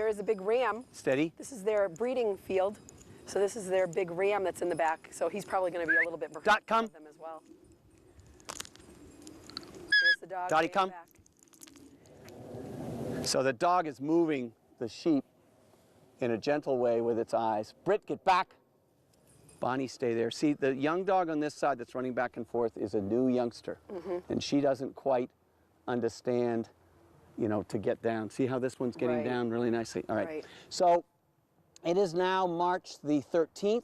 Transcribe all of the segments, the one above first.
there is a big ram. Steady. This is their breeding field. So this is their big ram that's in the back. So he's probably going to be a little bit more Dot, come. of them as well. There's the dog. Dottie, come. Back. So the dog is moving the sheep in a gentle way with its eyes. Britt, get back. Bonnie, stay there. See, the young dog on this side that's running back and forth is a new youngster. And she doesn't quite understand, you know, to get down. See how this one's getting down really nicely? All right. So it is now March the 13th,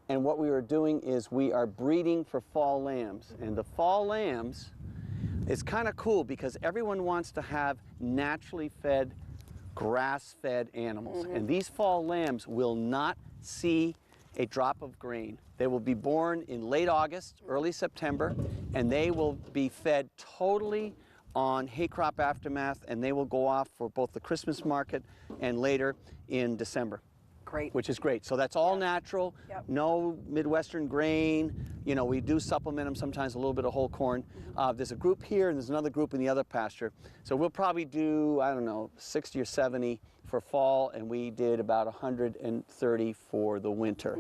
and what we are doing is we are breeding for fall lambs. And the fall lambs is kind of cool because everyone wants to have naturally fed, grass-fed animals. And these fall lambs will not see a drop of grain. They will be born in late August, early September, and they will be fed totally on hay crop aftermath, and they will go off for both the Christmas market and later in December. Great. Which is great. So that's all natural, no Midwestern grain. You know, we do supplement them sometimes a little bit of whole corn. There's a group here and there's another group in the other pasture. So we'll probably do, I don't know, 60 or 70 for fall, and we did about 130 for the winter.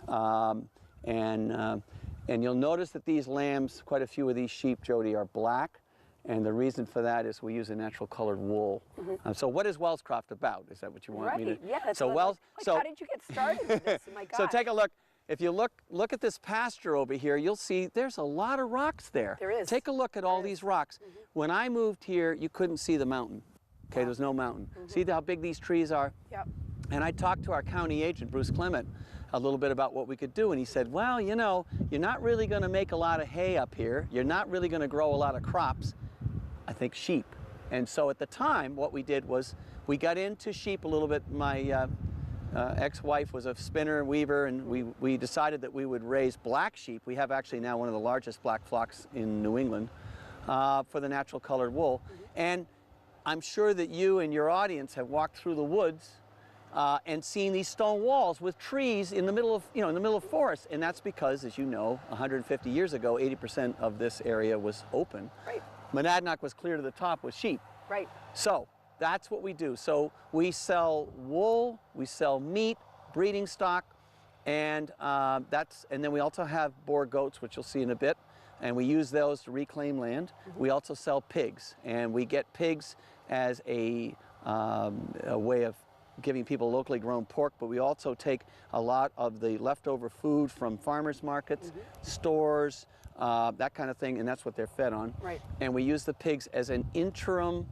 And you'll notice that these lambs, quite a few of these sheep, Jody, are black. And the reason for that is we use a natural colored wool. So what is Wellscroft about? Is that what you want me to? Yeah, that's so how did you get started with this? Oh my gosh. So take a look. If you look at this pasture over here, you'll see there's a lot of rocks there. There is. Take a look at all these rocks. When I moved here, you couldn't see the mountain. Okay, there's no mountain. See how big these trees are? Yep. And I talked to our county agent, Bruce Clement, a little bit about what we could do, and he said, well, you know, you're not really going to make a lot of hay up here. You're not really going to grow a lot of crops. I think sheep. And so at the time, what we did was we got into sheep a little bit. My ex-wife was a spinner and weaver, and we decided that we would raise black sheep. We have actually now one of the largest black flocks in New England for the natural colored wool. And I'm sure that you and your audience have walked through the woods and seen these stone walls with trees in the middle of, in the middle of forests. And that's because, as you know, 150 years ago, 80% of this area was open. Right. Monadnock was clear to the top with sheep. Right. So that's what we do. So we sell wool, we sell meat, breeding stock, and then we also have boar goats, which you'll see in a bit, and we use those to reclaim land. We also sell pigs, and we get pigs as a way of giving people locally grown pork, but we also take a lot of the leftover food from farmers markets, stores, that kind of thing, and that's what they're fed on. Right. And we use the pigs as an interim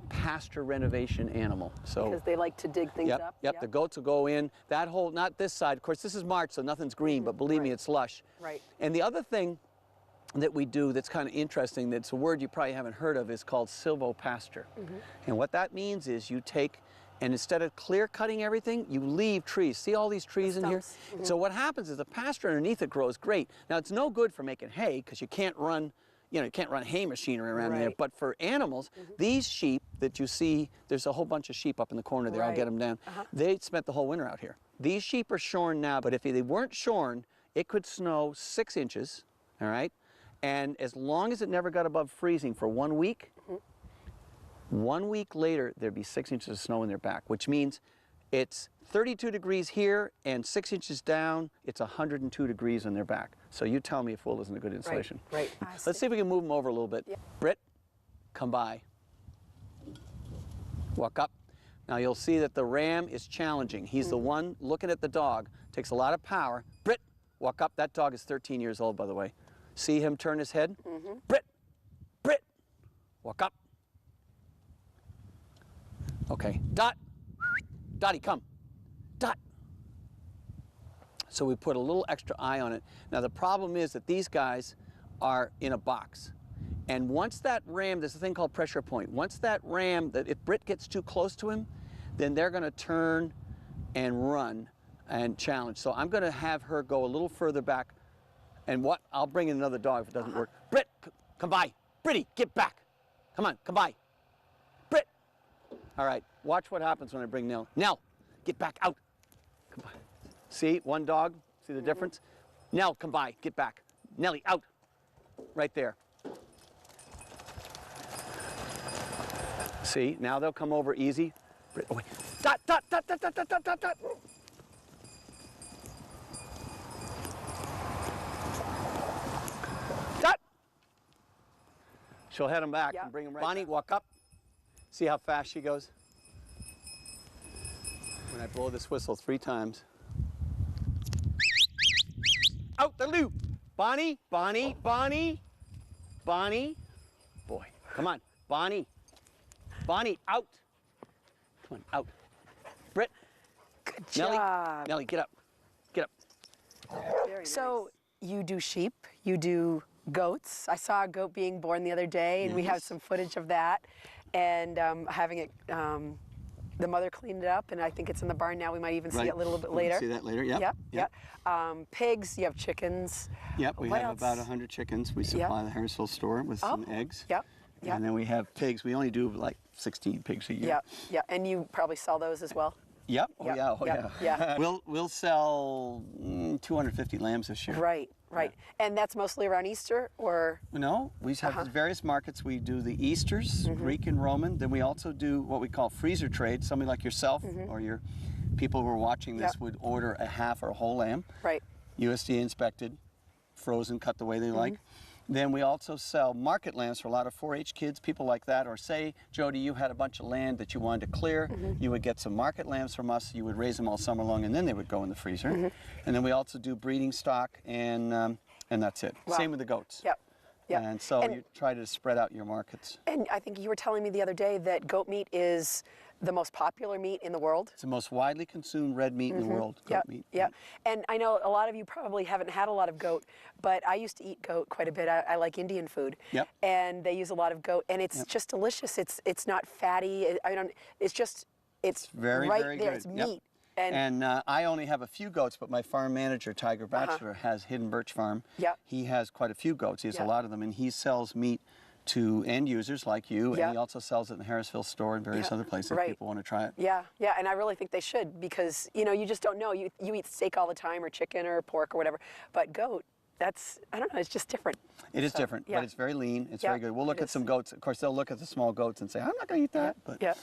pasture renovation animal. So because they like to dig things up. Yep, the goats will go in. That whole, not this side, of course this is March, so nothing's green, but believe me, it's lush. Right. And the other thing that we do that's kind of interesting, that's a word you probably haven't heard of, is called silvopasture. And what that means is you take, and instead of clear cutting everything, you leave trees. See all these trees in here? So what happens is the pasture underneath it grows great. Now it's no good for making hay because you can't run, you can't run hay machinery around there. But for animals, these sheep that you see, there's a whole bunch of sheep up in the corner there. I'll get them down. They spent the whole winter out here. These sheep are shorn now, but if they weren't shorn, it could snow 6 inches, all right? And as long as it never got above freezing for 1 week, 1 week later, there'd be 6 inches of snow in their back, which means it's 32 degrees here and 6 inches down, it's 102 degrees on their back. So you tell me if wool isn't a good insulation. Right. Let's see if we can move them over a little bit. Britt, come by. Walk up. Now you'll see that the ram is challenging. He's the one looking at the dog. Takes a lot of power. Britt, walk up. That dog is 13 years old, by the way. See him turn his head? Britt, Britt, walk up. Okay, Dot, Dottie, come. Dot. So we put a little extra eye on it. Now the problem is that these guys are in a box. And once that ram, there's a thing called pressure point. Once that ram, if Britt gets too close to him, then they're gonna turn and run and challenge. So I'm gonna have her go a little further back. And I'll bring in another dog if it doesn't work. Britt, come by. Britty, get back. Come on, come by. Britt. All right, watch what happens when I bring Nell. Nell, get back out. Come by. See, one dog, see the difference? Nell, come by, get back. Nellie, out. Right there. See, now they'll come over easy. Britt, oh wait. Dot, dot, dot, dot, dot, dot, dot, dot, dot. Dot. She'll head him back and bring him right Bonnie, back. Walk up. See how fast she goes? When I blow this whistle 3 times. Out the loop. Bonnie, Bonnie, Bonnie, Bonnie. Boy, come on, Bonnie. Bonnie, out. Come on, out. Britt. Good Nellie, job. Nellie, get up. Get up. Very so nice. You do sheep, you do goats. I saw a goat being born the other day, and we have some footage of that. And having it, the mother cleaned it up, and I think it's in the barn now. We might even see it a little bit later. See that later, yep. Yep. Pigs, you have chickens. Yep, we have about 100 chickens. We supply the Harrisville store with some eggs. Yep. And then we have pigs. We only do like 16 pigs a year. Yeah. And you probably sell those as well? Yep. Oh yeah. We'll sell 250 lambs this year. Right. And that's mostly around Easter, or? No, we have various markets. We do the Easters, Greek and Roman. Then we also do what we call freezer trade. Somebody like yourself or your people who are watching this would order a half or a whole lamb. Right. USDA inspected, frozen, cut the way they like. Then we also sell market lambs for a lot of 4-H kids, people like that. Or say, Jody, you had a bunch of land that you wanted to clear. You would get some market lambs from us. You would raise them all summer long, and then they would go in the freezer. And then we also do breeding stock, and that's it. Wow. Same with the goats. Yep. And so you try to spread out your markets. And I think you were telling me the other day that goat meat is the most popular meat in the world. It's the most widely consumed red meat in the world, goat meat. Yeah, and I know a lot of you probably haven't had a lot of goat, but I used to eat goat quite a bit. I like Indian food. Yep. And they use a lot of goat, and it's just delicious. It's not fatty. It's very right there. Good. It's meat. And I only have a few goats, but my farm manager, Tiger Batchelor, has Hidden Birch Farm. Yep. He has quite a few goats. He has a lot of them, and he sells meat to end users like you, and he also sells it in the Harrisville store and various other places if people want to try it. Yeah, and I really think they should, because you just don't know. You eat steak all the time, or chicken or pork or whatever, but goat, that's, I don't know, it's just different. It is different, but it's very lean. It's very good. We'll look at some goats. Of course, they'll look at the small goats and say, I'm not going to eat that. But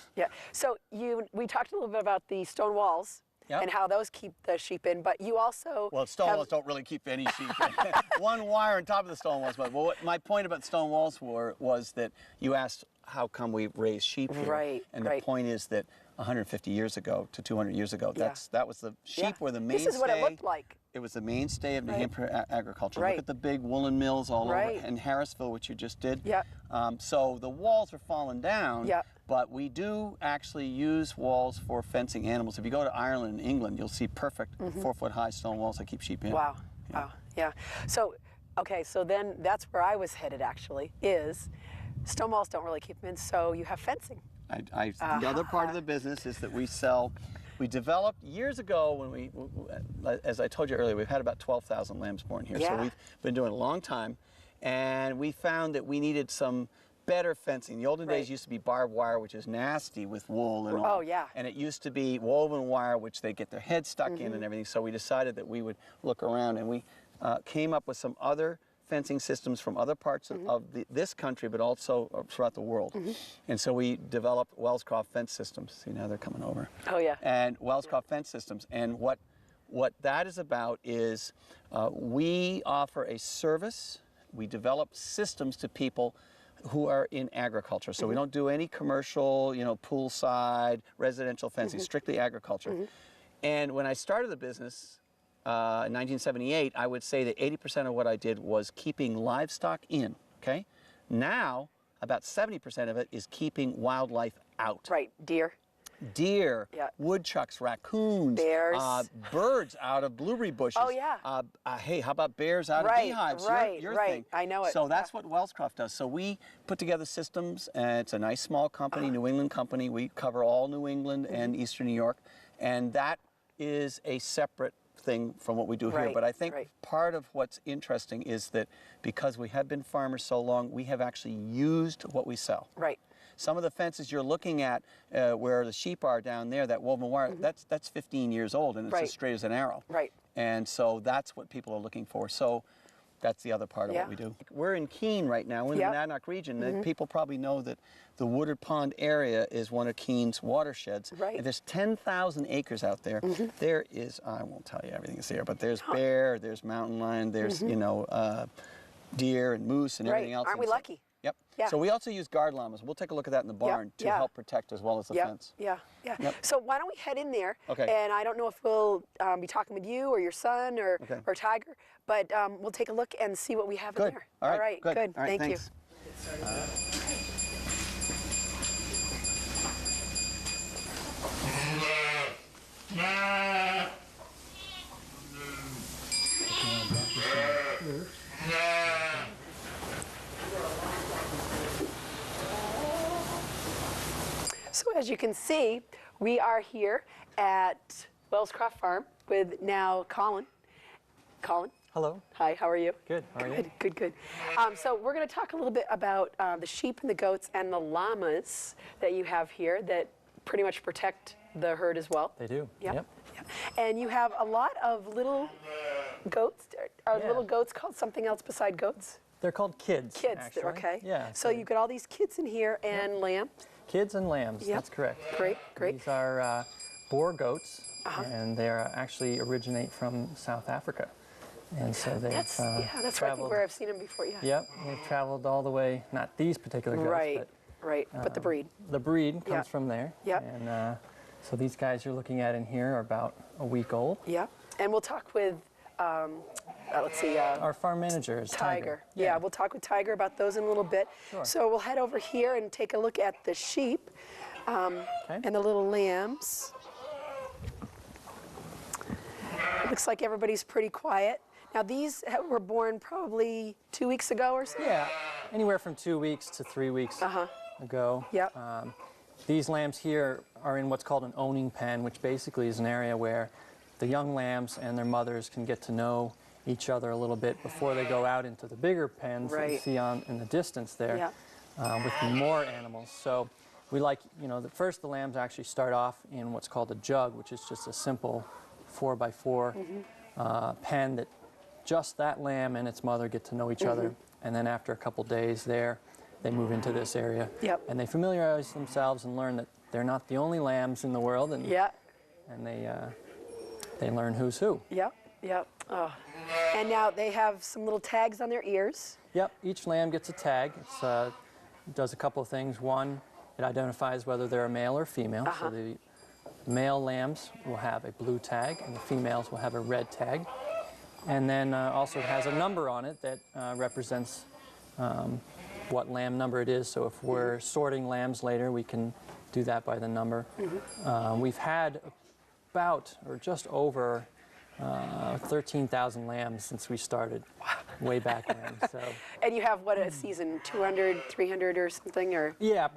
So we talked a little bit about the stone walls. And how those keep the sheep in, but you also stone walls don't really keep any sheep in. One wire on top of the stone walls. But my point about stone walls was that you asked how come we raise sheep here, and the point is that 150 years ago to 200 years ago, that was the sheep were the mainstay. This is what it looked like. It was the mainstay of New Hampshire agriculture. Look at the big woolen mills all over in Harrisville, which you just did. So the walls are falling down. But we do actually use walls for fencing animals. If you go to Ireland and England, you'll see perfect 4-foot-high stone walls that keep sheep in. Wow. So, okay, so then that's where I was headed, actually, is stone walls don't really keep them in, so you have fencing. The other part of the business is that we developed years ago when as I told you earlier, we've had about 12,000 lambs born here. So we've been doing it a long time, and we found that we needed some better fencing. The olden days used to be barbed wire, which is nasty with wool and all. And it used to be woven wire, which they get their head stuck in and everything. So we decided that we would look around, and we came up with some other fencing systems from other parts of this country, but also throughout the world. And so we developed Wellscroft fence systems. See, now they're coming over. And Wellscroft fence systems. And what that is about is we offer a service. We develop systems to people who are in agriculture. So we don't do any commercial, poolside, residential fencing, strictly agriculture. And when I started the business in 1978, I would say that 80% of what I did was keeping livestock in, okay? Now, about 70% of it is keeping wildlife out. Right, deer, woodchucks, raccoons, bears, birds out of blueberry bushes. Hey, how about bears out of beehives? Your thing. I know it. So that's what Wellscroft does. So we put together systems, and it's a nice small company, New England company. We cover all New England and Eastern New York, and that is a separate thing from what we do here. But I think part of what's interesting is that because we have been farmers so long, we have actually used what we sell. Some of the fences you're looking at where the sheep are down there, that woven wire, that's 15 years old, and it's as straight as an arrow. And so that's what people are looking for. So That's the other part of what we do. We're in Keene right now, we're in the Monadnock region. People probably know that the Woodard Pond area is one of Keene's watersheds. Right. And there's 10,000 acres out there. There is, I won't tell you everything that's there, but there's bear, there's mountain lion, there's, you know, deer and moose and everything else. Aren't we lucky? Yep. Yeah. So we also use guard llamas. We'll take a look at that in the barn to help protect as well as the fence. Yeah. So why don't we head in there? Okay. And I don't know if we'll be talking with you or your son or Tiger, but we'll take a look and see what we have in there. All right. Good. All right, Thank you. So as you can see, we are here at Wellscroft Farm with now Colin. Colin? Hello. Hi, how are you? Good. How are you? Good. So we're going to talk a little bit about the sheep and the goats and the llamas that you have here that pretty much protect the herd as well. They do. Yep. And you have a lot of little goats. Are little goats called something else beside goats? They're called kids. Kids, actually. okay. Yeah. So you've got all these kids in here and lambs. Kids and lambs. Yep. That's correct. Great. These are boar goats, and they actually originate from South Africa. And so they've That's where I think where I've seen them before. Yeah. Yep. They've traveled all the way. Not these particular goats, but the breed. The breed comes from there. Yep. And so these guys you're looking at in here are about a week old. Yeah. And we'll talk with. Let's see. Our farm manager is Tiger. Yeah, we'll talk with Tiger about those in a little bit. Sure. So we'll head over here and take a look at the sheep and the little lambs. Looks like everybody's pretty quiet. Now these were born probably 2 weeks ago or so? Yeah, anywhere from 2 weeks to 3 weeks ago. Yep. These lambs here are in what's called an owning pen, which basically is an area where the young lambs and their mothers can get to know each other a little bit before they go out into the bigger pens that you see in the distance there with more animals. So we like, first the lambs actually start off in what's called a jug, which is just a simple 4x4 pen that just that lamb and its mother get to know each other. And then after a couple days there, they move into this area. And they familiarize themselves and learn that they're not the only lambs in the world. And, and they learn who's who. Oh. And now they have some little tags on their ears. Each lamb gets a tag. It does a couple of things. One, it identifies whether they're a male or female. So the male lambs will have a blue tag and the females will have a red tag. And then also it has a number on it that represents what lamb number it is. So if we're sorting lambs later, we can do that by the number. We've had about, or just over, 13,000 lambs since we started way back when. So. And you have, what, a season, 200, 300 or something? Or? Yeah,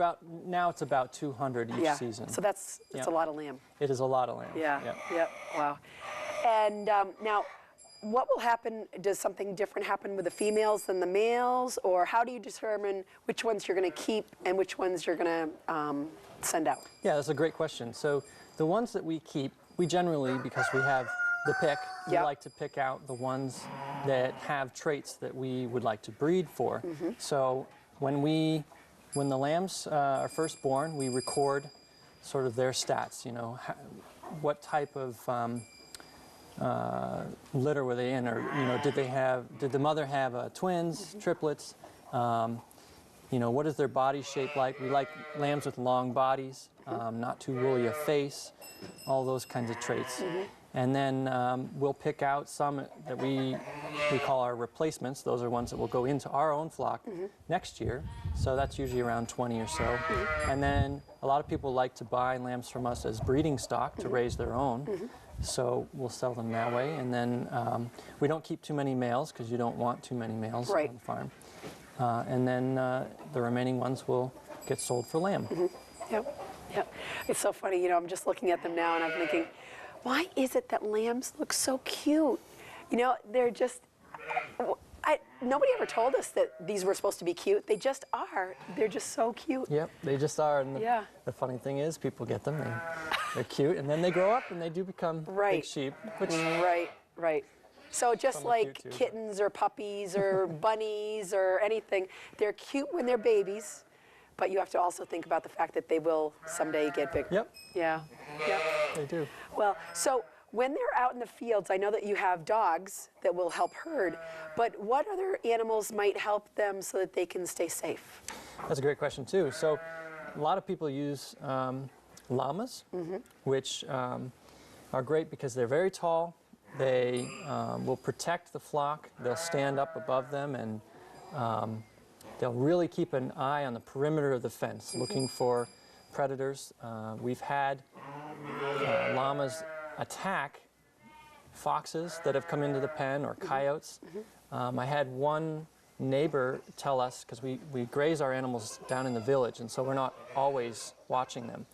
now it's about 200 each season. So that's a lot of lamb. It is a lot of lamb. Wow. And now, what will happen? Does something different happen with the females than the males? Or how do you determine which ones you're going to keep and which ones you're going to send out? Yeah, that's a great question. So the ones that we keep, we generally, because we have the pick, we like to pick out the ones that have traits that we would like to breed for. So when the lambs are first born, we record sort of their stats, what type of litter were they in, or did the mother have twins, triplets, what is their body shape like? We like lambs with long bodies, not too woolly a face, all those kinds of traits. And then we'll pick out some that we call our replacements. Those are ones that will go into our own flock next year. So that's usually around 20 or so. And then a lot of people like to buy lambs from us as breeding stock to raise their own. So we'll sell them that way. And then we don't keep too many males because you don't want too many males on the farm. And then the remaining ones will get sold for lamb. Yep. It's so funny, I'm just looking at them now and I'm thinking, why is it that lambs look so cute? They're just, nobody ever told us that these were supposed to be cute. They just are. They're just so cute. Yep, they just are. And the funny thing is, people get them, they're cute, and then they grow up and they do become big sheep. Right. So just Some are like cute, too. kittens or puppies or bunnies or anything, they're cute when they're babies, but you have to also think about the fact that they will someday get bigger. Yep. Yeah. Yep. They do. Well, so when they're out in the fields, I know that you have dogs that will help herd, but what other animals might help them so that they can stay safe? That's a great question too. So a lot of people use llamas, which are great because they're very tall. They will protect the flock. They'll stand up above them, and they'll really keep an eye on the perimeter of the fence, looking for predators. We've had llamas attack foxes that have come into the pen, or coyotes. I had one neighbor tell us, because we graze our animals down in the village, and so we're not always watching them,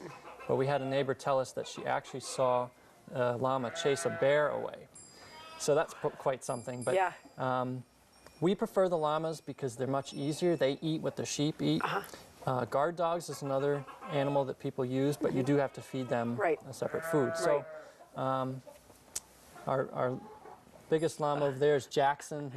but we had a neighbor tell us that she actually saw a llama chase a bear away. So that's quite something. But Yeah. we prefer the llamas because they're much easier. They eat what the sheep eat. Guard dogs is another animal that people use, but you do have to feed them Right. a separate food. So our biggest llama over there is Jackson.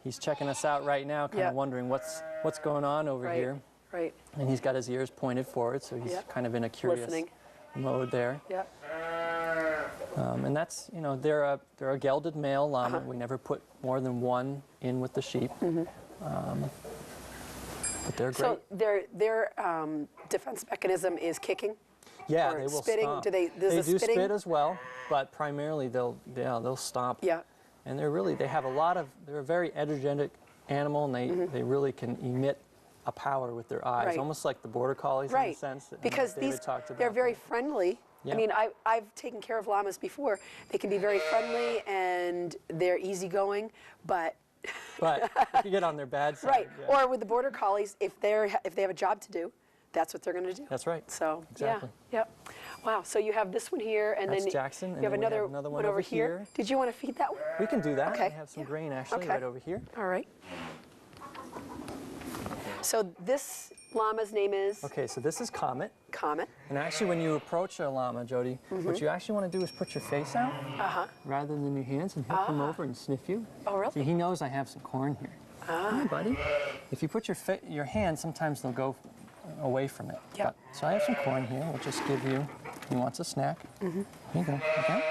He's checking us out right now, kind Yeah. of wondering what's going on over here. Right. And he's got his ears pointed forward, so he's Yeah. kind of in a curious Listening. mode there. Yeah. And that's, they're a gelded male llama. We never put more than one in with the sheep. But they're great. So their defense mechanism is kicking? Yeah, or they will spitting? stomp. Do they- does They the do spitting- spit as well, but primarily they'll stomp. Yeah. And they have they're a very energetic animal, and they really can emit a power with their eyes, Right. almost like the border collies in Right. a sense. that Because David talked about they're very that. friendly. Yeah. I mean, I've taken care of llamas before. They can be very friendly and they're easygoing, but But if you get on their bad side, right. yeah. Or with the border collies, if they have a job to do, that's what they're going to do. That's right. So Exactly. yeah. Wow. So you have this one here, and That's then Jackson, you and have then we another, have another one over here. Did you want to feed that one? We can do that. Okay. We have some Yeah. grain actually Okay. right over here. All right. So this llama's name is Okay, so this is Comet. Comet. And actually, when you approach a llama, Jody, what you actually want to do is put your face out rather than your hands, and he'll come over and sniff you. Oh, really? See, he knows I have some corn here. Hi, buddy. If you put your hand, sometimes they'll go away from it. Yep. So I have some corn here. We'll just give you. He wants a snack. Here you go. Okay.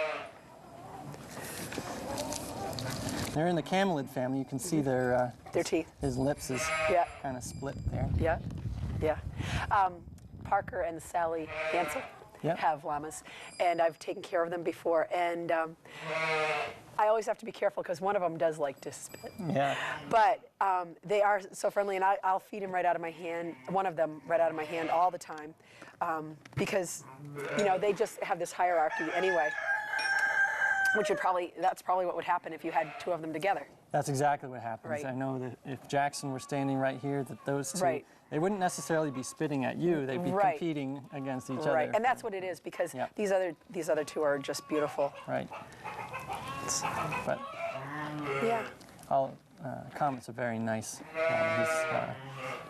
They're in the camelid family. You can see their teeth. His lips is Yeah. kind of split there. Yeah. Yeah. Parker and Sally Hansel Yep. have llamas, and I've taken care of them before. And I always have to be careful because one of them does like to spit. Yeah. But they are so friendly, and I'll feed him right out of my hand, one of them right out of my hand all the time, because, they just have this hierarchy anyway, that's probably what would happen if you had two of them together. That's exactly what happens. Right. I know that if Jackson were standing right here, that those two, Right. they wouldn't necessarily be spitting at you. They'd be Right. competing against each Right, other. and that's what it is, because Yep. these other two are just beautiful. Right. But Yeah. Comet's a very nice guy.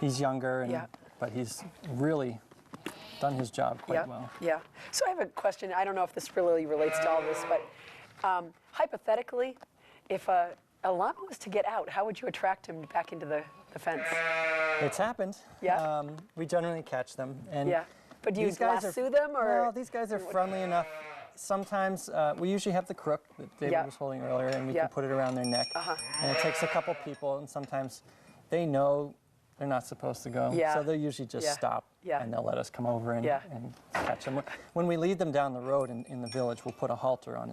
He's younger, Yeah. but he's really done his job quite Yeah, well. yeah. So I have a question. I don't know if this really relates to all this, but hypothetically, if a llama was to get out, how would you attract him back into the fence? It's happened. Yeah. We generally catch them. And Yeah. But do you these guys lasso them, or? No, these guys are friendly enough. Sometimes we usually have the crook that David Yeah. was holding earlier, and we Yeah. can put it around their neck. And it takes a couple people, and sometimes they know they're not supposed to go. Yeah. So they'll usually just Yeah. stop, Yeah. and they'll let us come over and, Yeah. and catch them. When we lead them down the road in the village, we'll put a halter on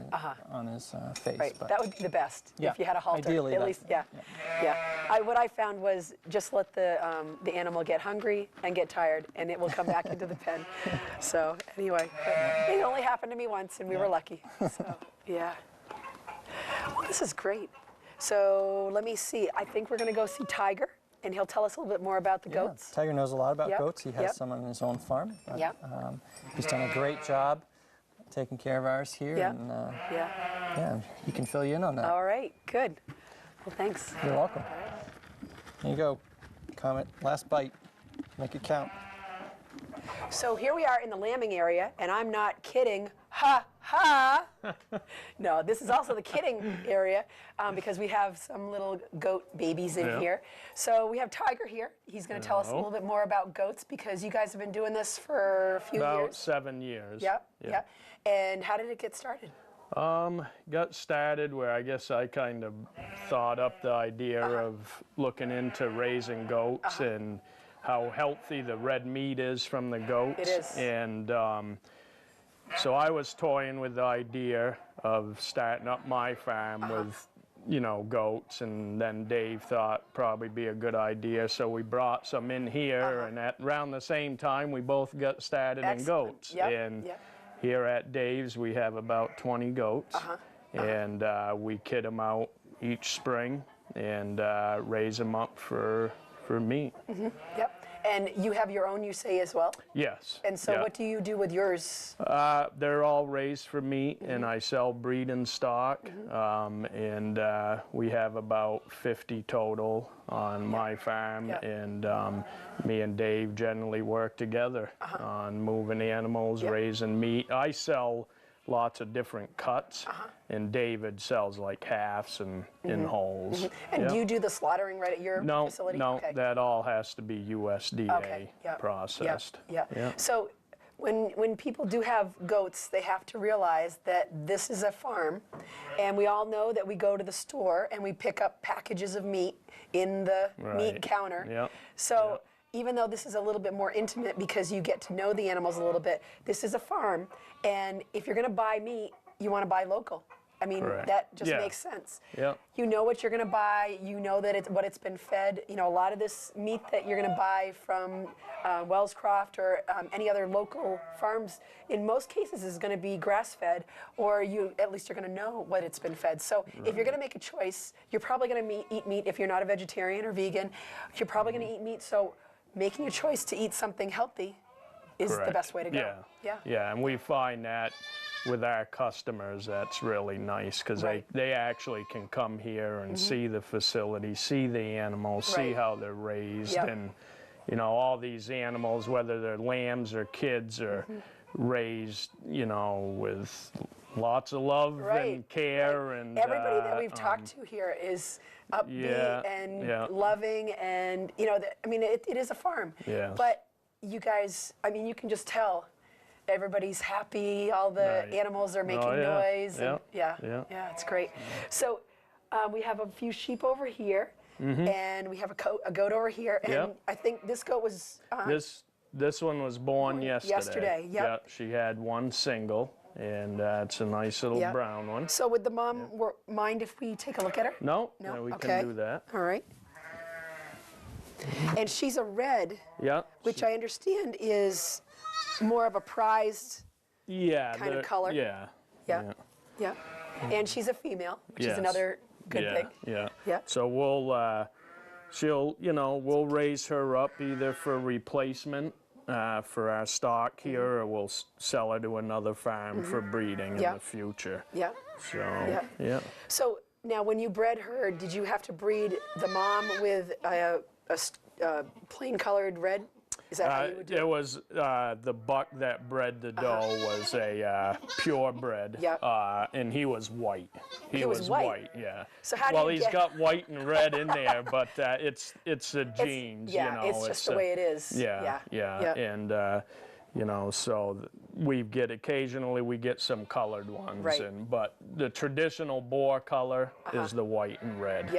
his face. Right, But that would be the best, Yeah, if you had a halter. ideally At that's- least, yeah. What I found was just let the animal get hungry and get tired, and it will come back into the pen. So anyway, it only happened to me once, and we were lucky. So yeah. Well, this is great. So let me see. I think we're going to go see Tiger, and he'll tell us a little bit more about the Yeah, goats. Tiger knows a lot about Yep, goats. He has yep. some on his own farm. But, Yep. He's done a great job taking care of ours here. Yep. And Yeah. yeah, he can fill you in on that. All right. Good. Well, thanks. You're welcome. Here you go, Comet. Last bite. Make it count. So here we are in the lambing area, and I'm not kidding. Ha Ha! No, this is also the kidding area because we have some little goat babies in here. So we have Tiger here. He's going to tell us a little bit more about goats because you guys have been doing this for a few years. About 7 years. Yep, yep. And how did it get started? Got started where I guess I kind of thought up the idea of looking into raising goats and how healthy the red meat is from the goats. It is. And so I was toying with the idea of starting up my farm with, you know, goats, and then Dave thought probably be a good idea, so we brought some in here, and at around the same time we both got started in goats. And here at Dave's we have about 20 goats, and we kid them out each spring and raise them up for meat. Yep. And you have your own, you say, as well? Yes. And so what do you do with yours? They're all raised for meat, and I sell breed and stock, and we have about 50 total on my farm, and me and Dave generally work together on moving animals, raising meat. I sell lots of different cuts, and David sells like halves and in wholes. And do you do the slaughtering right at your facility? No, that all has to be USDA processed. So when people do have goats, they have to realize that this is a farm, and we all know that we go to the store and we pick up packages of meat in the meat counter. So even though this is a little bit more intimate because you get to know the animals a little bit, this is a farm, and if you're going to buy meat, you want to buy local. I mean, that just makes sense. You know what you're going to buy. You know that it's what it's been fed. You know, a lot of this meat that you're going to buy from Wellscroft or any other local farms, in most cases, is going to be grass-fed, or at least you're going to know what it's been fed. So if you're going to make a choice, you're probably going to eat meat. If you're not a vegetarian or vegan, you're probably going to eat meat. So making a choice to eat something healthy is the best way to go. Yeah, and we find that with our customers, that's really nice because they actually can come here and see the facility, see the animals, see how they're raised, and you know, all these animals, whether they're lambs or kids, are raised, you know, with lots of love and care. And everybody that we've talked to here is upbeat and loving, and you know, I mean, it is a farm. But you guys, I mean, you can just tell everybody's happy. All the animals are making noise. And it's great. So we have a few sheep over here, and we have a goat over here, and I think this goat was this one was born yesterday. Yep. She had one single. And it's a nice little brown one. So would the mom mind if we take a look at her? No, we can do that. All right. And she's a red, which I understand is more of a prized kind of color. Yeah. And she's a female, which is another good thing. So we'll raise her up either for replacement for our stock here, or we'll sell her to another farm for breeding in the future. So now, when you bred her, did you have to breed the mom with a plain colored red? Is that how you would do it? It was the buck that bred the doe was a purebred, and he was white. He was white, So how do well, you he's got white and red in there, but it's the genes, you know. It's just the way it is. And you know, so occasionally we get some colored ones, but the traditional boar color is the white and red.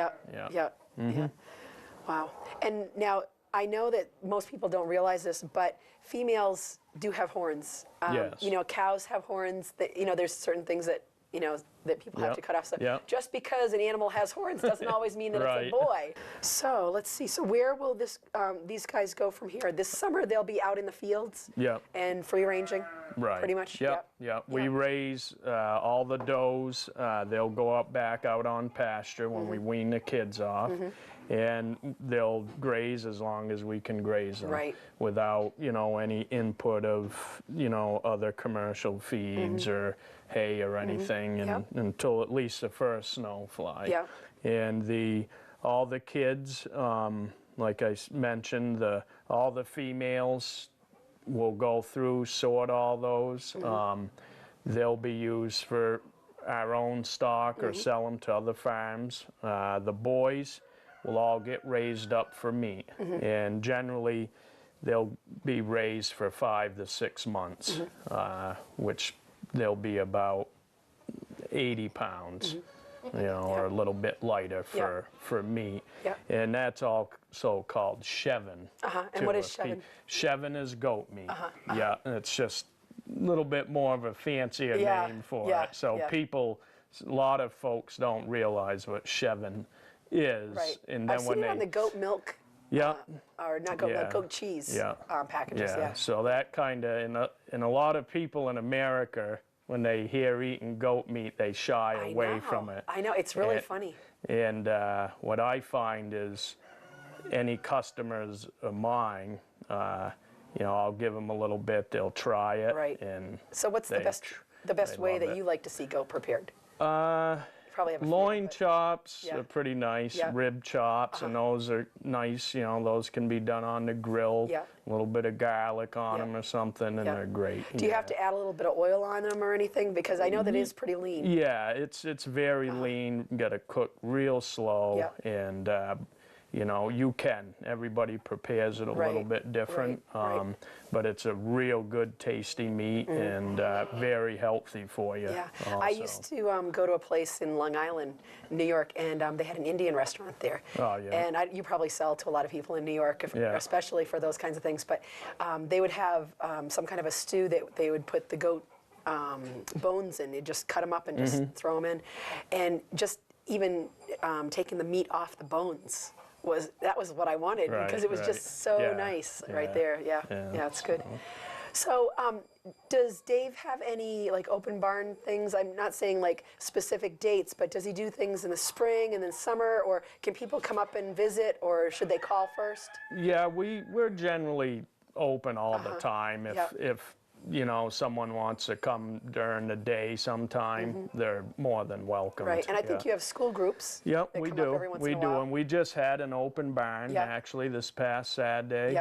Wow. And now, I know that most people don't realize this, but females do have horns. You know, cows have horns. That, you know, there's certain things that, you know, that people have to cut off. So just because an animal has horns doesn't always mean that it's a boy. So let's see. So where will these guys go from here? This summer they'll be out in the fields and free ranging, pretty much. We raise all the does. They'll go up back out on pasture when we wean the kids off. And they'll graze as long as we can graze them without, you know, any input of, you know, other commercial feeds or hay or anything until at least the first snow fly. And all the kids, like I mentioned, all the females will go through, sort all those. they'll be used for our own stock or sell them to other farms. The boys will all get raised up for meat, and generally they'll be raised for 5 to 6 months, which they'll be about 80 pounds, you know, or a little bit lighter for meat. And that's also called chevin. And what is chevin? Chevin is goat meat. Yeah, and it's just a little bit more of a fancier name for it. So people, a lot of folks don't realize what chevin is. Right. And then I've seen it on the goat milk. Or not goat milk, goat cheese packages. So that kind of, and a lot of people in America, when they hear eating goat meat, they shy away from it. I know, it's really funny. And what I find is any customers of mine, you know, I'll give them a little bit, they'll try it. Right. And so what's the best way that you like to see goat prepared? Probably have a loin chops are pretty nice, rib chops, and those are nice, you know, those can be done on the grill, a little bit of garlic on them or something, and they're great. Do you have to add a little bit of oil on them or anything? Because I know that is pretty lean. Yeah, it's very lean, got to cook real slow, and you know, you can. Everybody prepares it a little bit different, but it's a real good, tasty meat and very healthy for you. Also. I used to go to a place in Long Island, New York, and they had an Indian restaurant there. And you probably sell to a lot of people in New York, especially for those kinds of things. But they would have some kind of a stew that they would put the goat bones in. You'd just cut them up and just throw them in. And just even taking the meat off the bones. That was what I wanted because it was just so nice right there. Yeah, it's good. So does Dave have any like open barn things? I'm not saying like specific dates, but does he do things in the spring and then summer, or can people come up and visit, or should they call first? Yeah, we're generally open all the time. If you know, someone wants to come during the day sometime, they're more than welcome. Right, and I think you have school groups. Yep, we do. And we just had an open barn actually this past Saturday,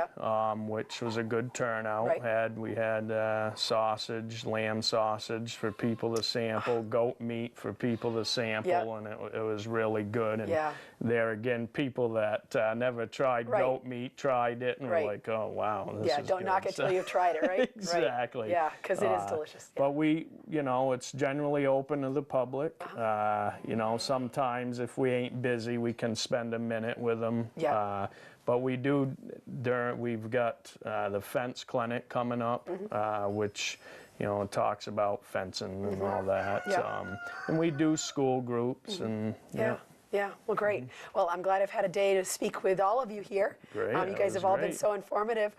which was a good turnout. We had sausage, lamb sausage for people to sample, goat meat for people to sample, and it was really good. And there again, people that never tried goat meat tried it and were like, oh wow, this is don't good. knock it till you've tried it, right? Exactly. Yeah, because it is delicious. But we, you know, it's generally open to the public. You know, sometimes if we ain't busy, we can spend a minute with them. But we do, we've got the fence clinic coming up, which, you know, talks about fencing and all that. And we do school groups and, Yeah, well, great. Well, I'm glad I've had a day to speak with all of you here. Great. You guys have all been so informative.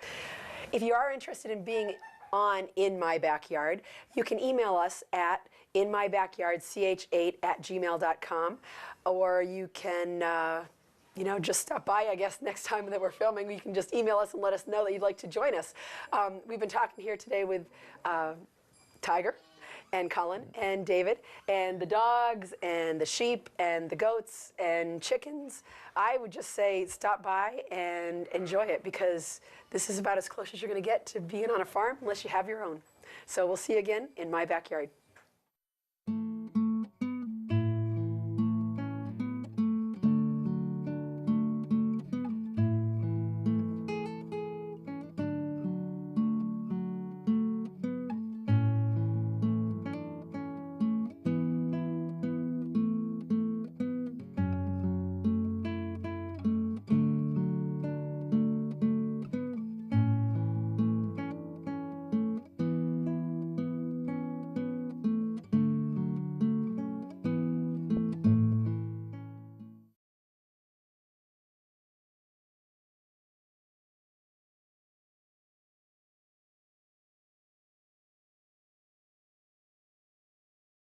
If you are interested in being on In My Backyard, you can email us at inmybackyardch8@gmail.com, or you can you know, just stop by, I guess, next time that we're filming. You can just email us and let us know that you'd like to join us. We've been talking here today with Tiger and Cullen and David and the dogs and the sheep and the goats and chickens. I would just say stop by and enjoy it, because this is about as close as you're going to get to being on a farm unless you have your own. So we'll see you again in my backyard.